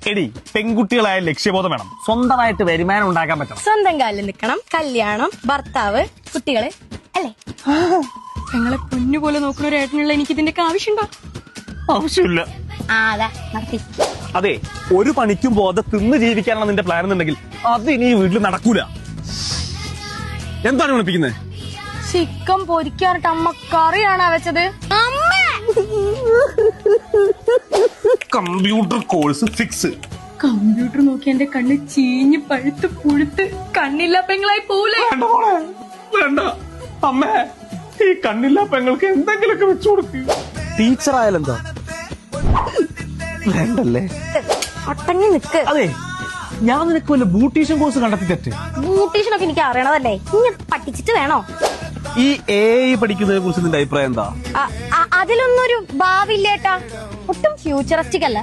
എടി, പെൺകുട്ടികളായ ലക്ഷ്യബോധം വേണം, സ്വന്തമായിട്ട് വരുമാനം ഉണ്ടാക്കാൻ പറ്റണം, സ്വന്തം കാലിൽ നിൽക്കണം, കല്യാണം, ഭർത്താവ്, കുട്ടികള്, അല്ലേ? ഞങ്ങളെ പൊന്നുപോലെ നോക്കുന്ന ഒരു ഏട്ടനുള്ള എനിക്ക് ഇതിന്റെ ആവശ്യമുണ്ടോ? ആവശ്യമില്ല. അതാ നടത്തി. അതെ, ഒരു പണിക്കും പോതെ തിന്ന് ജീവിക്കാനാണ് നിന്റെ പ്ലാൻ എന്നുണ്ടെങ്കിൽ അത് ഇനി ഈ വീട്ടിൽ നടക്കൂല. എന്താണ് വിളിപ്പിക്കുന്നത്? ചിക്കൻ പൊരിക്കാറിട്ട് അമ്മ കറിയാണോ വെച്ചത്? Computer course fix. കമ്പ്യൂട്ടർ നോക്കി എന്റെ കണ്ണ് ചീഞ്ഞ് പഴുത്ത് പുഴുത്ത് കണ്ണില്ല പെങ്ങളായി പോലേ. വേണ്ട അമ്മേ, ഈ കണ്ണില്ല പെങ്ങൾക്ക് എന്തെങ്കിലുമൊക്കെ വെച്ചു കൊടുക്ക്. ടീച്ചർ ആയാലെന്താ? വേണ്ടല്ലേ? ഒട്ടങ്ങി നിക്ക്. അതെ, ഞാൻ നിനക്ക് വല്ല ബ്യൂട്ടീഷ്യൻ കോഴ്സ് കണ്ടെത്തി തെറ്റ്. ബ്യൂട്ടീഷ്യനൊക്കെ എനിക്ക് അറിയണതല്ലേ, ഇനി പഠിച്ചിട്ട് വേണോ? ഈ AI പഠിക്കുന്നതിനെ കുറിച്ച് നിന്റെ അഭിപ്രായം എന്താ? അതിലൊന്നും ഒരു ഭാവില്ലേട്ടാ, ഒട്ടും ഫ്യൂച്ചറിസ്റ്റിക് അല്ല.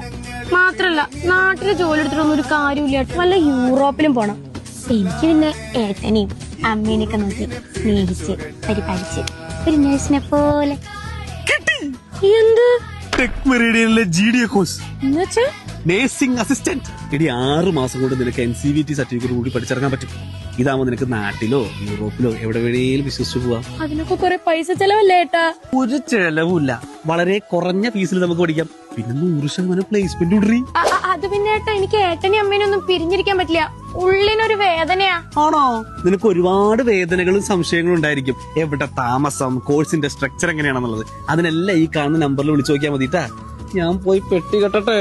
മാത്രല്ല നാട്ടില് ജോലി എടുത്തിട്ടൊന്നും ഒരു കാര്യമില്ല. വല്ല യൂറോപ്പിലും പോണം. എനിക്ക് പിന്നെ ഏട്ടനെയും അമ്മേനെയൊക്കെ നോക്കി സ്നേഹിച്ച് പരിപാലിച്ച് ഒരു നഴ്സിനെ പോലെ. എന്ത് ടെക് മെറിഡിയനിലെ GDA കോഴ്സ് എന്നുവെച്ചാ? Nursing assistant. എടി, 6 മാസം കൊണ്ട് നിനക്ക് NCVT സർട്ടിഫിക്കറ്റ് കൂടി പഠിച്ചിറങ്ങാൻ പറ്റും. ഇതാവുമ്പോ നിനക്ക് നാട്ടിലോ യൂറോപ്പിലോ എവിടെ വേണേലും വിശ്വസിച്ചു പോവാം. അതിനൊക്കെ കുറെ പൈസ ചെലവല്ലേ ഏട്ടാ? ഒരു ചെലവുമില്ല, വളരെ കുറഞ്ഞ ഫീസിൽ നമുക്ക് പഠിക്കാം. പിന്നെ 100% പ്ലേസ്മെന്റ് ഉടറി. അത് പിന്നെ ഏട്ടാ, എനിക്ക് ഏട്ടനെയും അമ്മേനും ഒന്നും പിരിഞ്ഞിരിക്കാൻ പറ്റില്ല. ഉള്ളിനൊരു വേദനയാ. ആണോ? നിനക്ക് ഒരുപാട് വേദനകളും സംശയങ്ങളും ഉണ്ടായിരിക്കും. എവിടെ താമസം, കോഴ്സിന്റെ സ്ട്രക്ചർ എങ്ങനെയാണെന്നുള്ളത്. അതിനെല്ലാം ഈ കാണുന്ന നമ്പറിൽ വിളിച്ചു നോക്കിയാൽ മതിട്ടാ. ഞാൻ പോയി പെട്ടി കെട്ടട്ടെ.